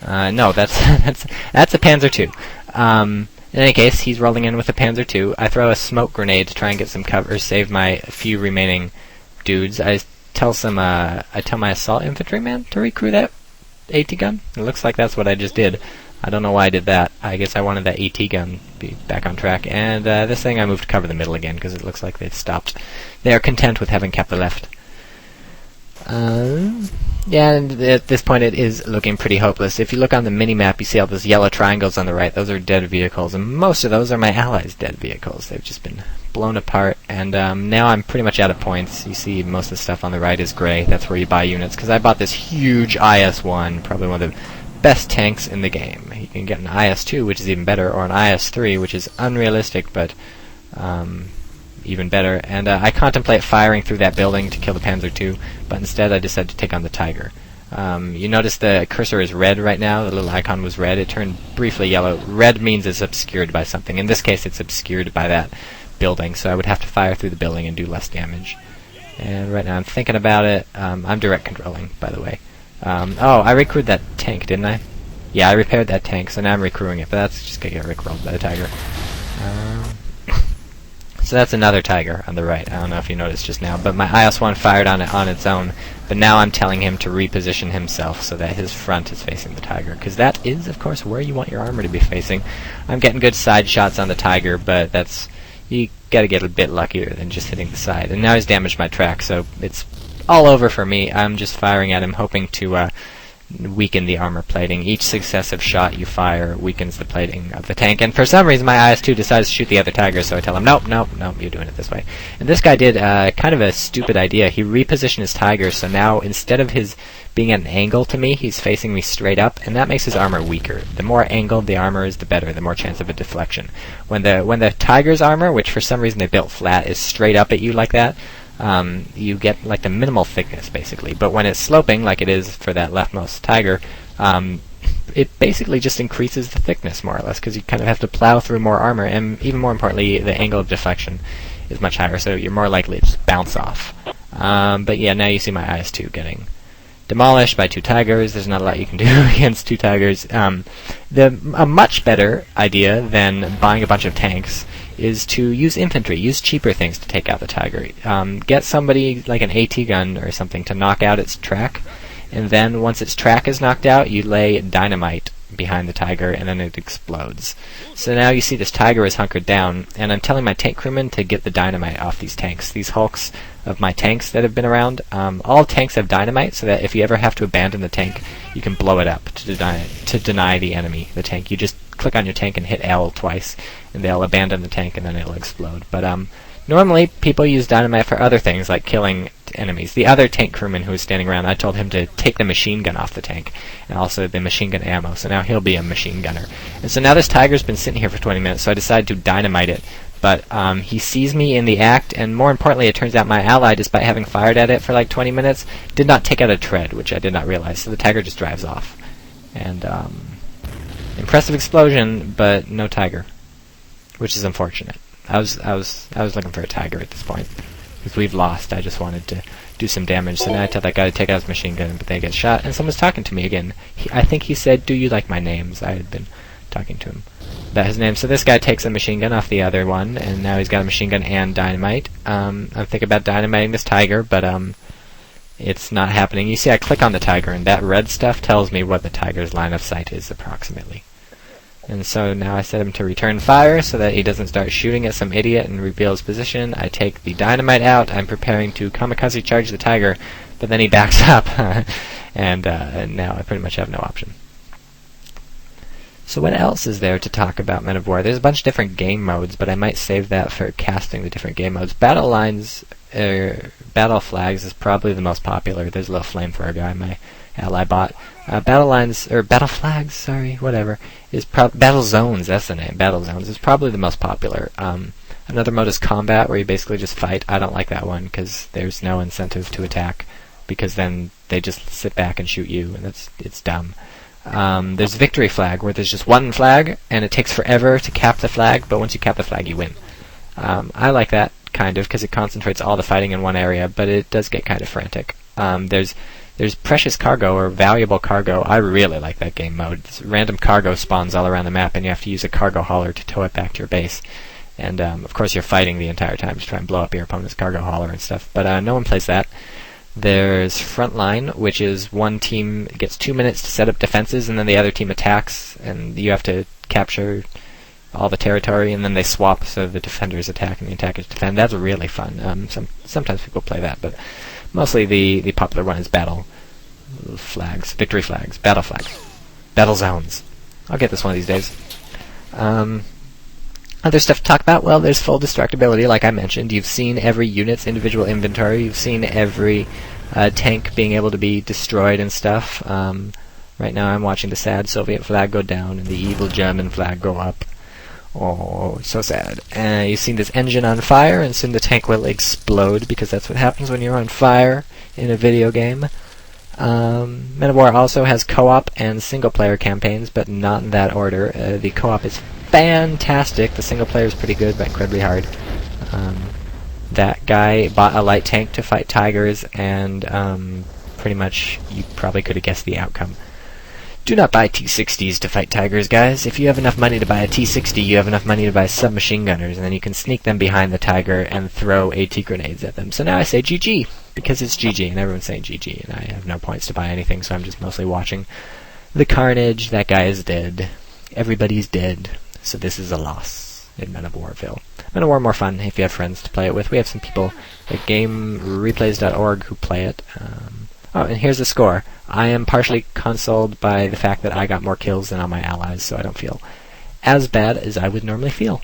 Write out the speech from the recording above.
No, that's that's a Panzer II. In any case, he's rolling in with a Panzer II. I throw a smoke grenade to try and get some cover, save my few remaining dudes. I tell my assault infantryman to recruit that AT gun. It looks like that's what I just did. I don't know why I did that. I guess I wanted that AT gun to be back on track. And this thing I moved to cover the middle again because it looks like they've stopped. They are content with having kept the left. Yeah, and at this point it is looking pretty hopeless. If you look on the mini-map, you see all those yellow triangles on the right. Those are dead vehicles, and most of those are my allies' dead vehicles. They've just been blown apart, and now I'm pretty much out of points. You see most of the stuff on the right is gray. That's where you buy units, because I bought this huge IS-1, probably one of the best tanks in the game. You can get an IS-2, which is even better, or an IS-3, which is unrealistic, but even better. And I contemplate firing through that building to kill the Panzer II, but instead I decide to take on the Tiger. You notice the cursor is red right now. The little icon was red. It turned briefly yellow. Red means it's obscured by something. In this case, it's obscured by that building, so I would have to fire through the building and do less damage. And right now I'm thinking about it. I'm direct controlling, by the way. Oh, I recruited that tank, didn't I? Yeah, I repaired that tank, so now I'm recruiting it, but that's just gonna get rickrolled by the Tiger. So that's another Tiger on the right. I don't know if you noticed just now, but my IS-1 fired on it on its own, but now I'm telling him to reposition himself so that his front is facing the Tiger, because that is, of course, where you want your armor to be facing. I'm getting good side shots on the Tiger, but that's... you gotta get a bit luckier than just hitting the side. And now he's damaged my track, so it's all over for me. I'm just firing at him, hoping to weaken the armor plating. Each successive shot you fire weakens the plating of the tank, and for some reason my IS-2 decides to shoot the other Tiger, so I tell him, nope, you're doing it this way. And this guy did kind of a stupid idea. He repositioned his Tiger, so now instead of his being at an angle to me, he's facing me straight up, and that makes his armor weaker. The more angled the armor is, the better, the more chance of a deflection. When the Tiger's armor, which for some reason they built flat, is straight up at you like that, you get like the minimal thickness, basically. But when it's sloping, like it is for that leftmost Tiger, it basically just increases the thickness, more or less, because you kind of have to plow through more armor, and even more importantly, the angle of deflection is much higher, so you're more likely to just bounce off. But yeah, now you see my IS-2 getting demolished by two Tigers. There's not a lot you can do against two Tigers. A much better idea than buying a bunch of tanks is to use infantry, use cheaper things to take out the Tiger. Get somebody like an AT gun or something to knock out its track, and then once its track is knocked out, you lay dynamite behind the Tiger, and then it explodes. So now you see this Tiger is hunkered down, and I'm telling my tank crewmen to get the dynamite off these tanks. These hulks of my tanks that have been around, all tanks have dynamite, so that if you ever have to abandon the tank, you can blow it up to deny the enemy the tank. You just click on your tank and hit L twice, and they'll abandon the tank, and then it'll explode. But normally, people use dynamite for other things, like killing enemies. The other tank crewman who was standing around, I told him to take the machine gun off the tank, and also the machine gun ammo, so now he'll be a machine gunner. And so now this Tiger's been sitting here for 20 minutes, so I decided to dynamite it. But he sees me in the act, and more importantly, it turns out my ally, despite having fired at it for like 20 minutes, did not take out a tread, which I did not realize, so the Tiger just drives off. And, impressive explosion, but no Tiger, which is unfortunate. I was looking for a Tiger at this point, because we've lost. I just wanted to do some damage, so now I tell that guy to take out his machine gun, but they get shot, and someone's talking to me again. I think he said, "Do you like my names?" I had been talking to him about his name. So this guy takes a machine gun off the other one, and now he's got a machine gun and dynamite. I'm thinking about dynamiting this Tiger, but it's not happening. You see, I click on the Tiger, and that red stuff tells me what the Tiger's line of sight is, approximately. And so now I set him to return fire so that he doesn't start shooting at some idiot and reveal his position. I take the dynamite out. I'm preparing to kamikaze charge the Tiger, but then he backs up, and now I pretty much have no option. So what else is there to talk about Men of War? There's a bunch of different game modes, but I might save that for casting the different game modes. Battle lines, battle flags is probably the most popular. There's a little flamethrower guy my ally bought. Battle lines, or battle flags, sorry, whatever, is battle zones, that's the name, battle zones, is probably the most popular. Another mode is combat, where you basically just fight. I don't like that one, because there's no incentive to attack, because then they just sit back and shoot you, and it's dumb. There's victory flag, where there's just one flag, and it takes forever to cap the flag, but once you cap the flag, you win. I like that, kind of, because it concentrates all the fighting in one area, but it does get kind of frantic. There's There's precious cargo, or valuable cargo. I really like that game mode. This random cargo spawns all around the map, and you have to use a cargo hauler to tow it back to your base. And, of course, you're fighting the entire time to try and blow up your opponent's cargo hauler and stuff. But no one plays that. There's Frontline, which is one team gets 2 minutes to set up defenses, and then the other team attacks, and you have to capture all the territory, and then they swap, so the defenders attack and the attackers defend. That's really fun. Sometimes people play that, but mostly the popular one is battle flags, victory flags, battle flags, battle zones. I'll get this one of these days. Other stuff to talk about? Well, there's full destructibility, like I mentioned. You've seen every unit's individual inventory. You've seen every tank being able to be destroyed and stuff. Right now I'm watching the sad Soviet flag go down and the evil German flag go up. Oh, so sad. You've seen this engine on fire, and soon the tank will explode, because that's what happens when you're on fire in a video game. Men of War also has co-op and single-player campaigns, but not in that order. The co-op is fantastic. The single-player is pretty good, but incredibly hard. That guy bought a light tank to fight tigers, and pretty much you probably could have guessed the outcome. Do not buy T-60s to fight tigers, guys. If you have enough money to buy a T-60, you have enough money to buy submachine gunners, and then you can sneak them behind the tiger and throw AT grenades at them. So now I say GG, because it's GG, and everyone's saying GG, and I have no points to buy anything, so I'm just mostly watching the carnage. That guy is dead. Everybody's dead. So this is a loss in Men of Warville. Men of War more fun if you have friends to play it with. We have some people at GameReplays.org who play it. Oh, and here's the score. I am partially consoled by the fact that I got more kills than all my allies, so I don't feel as bad as I would normally feel.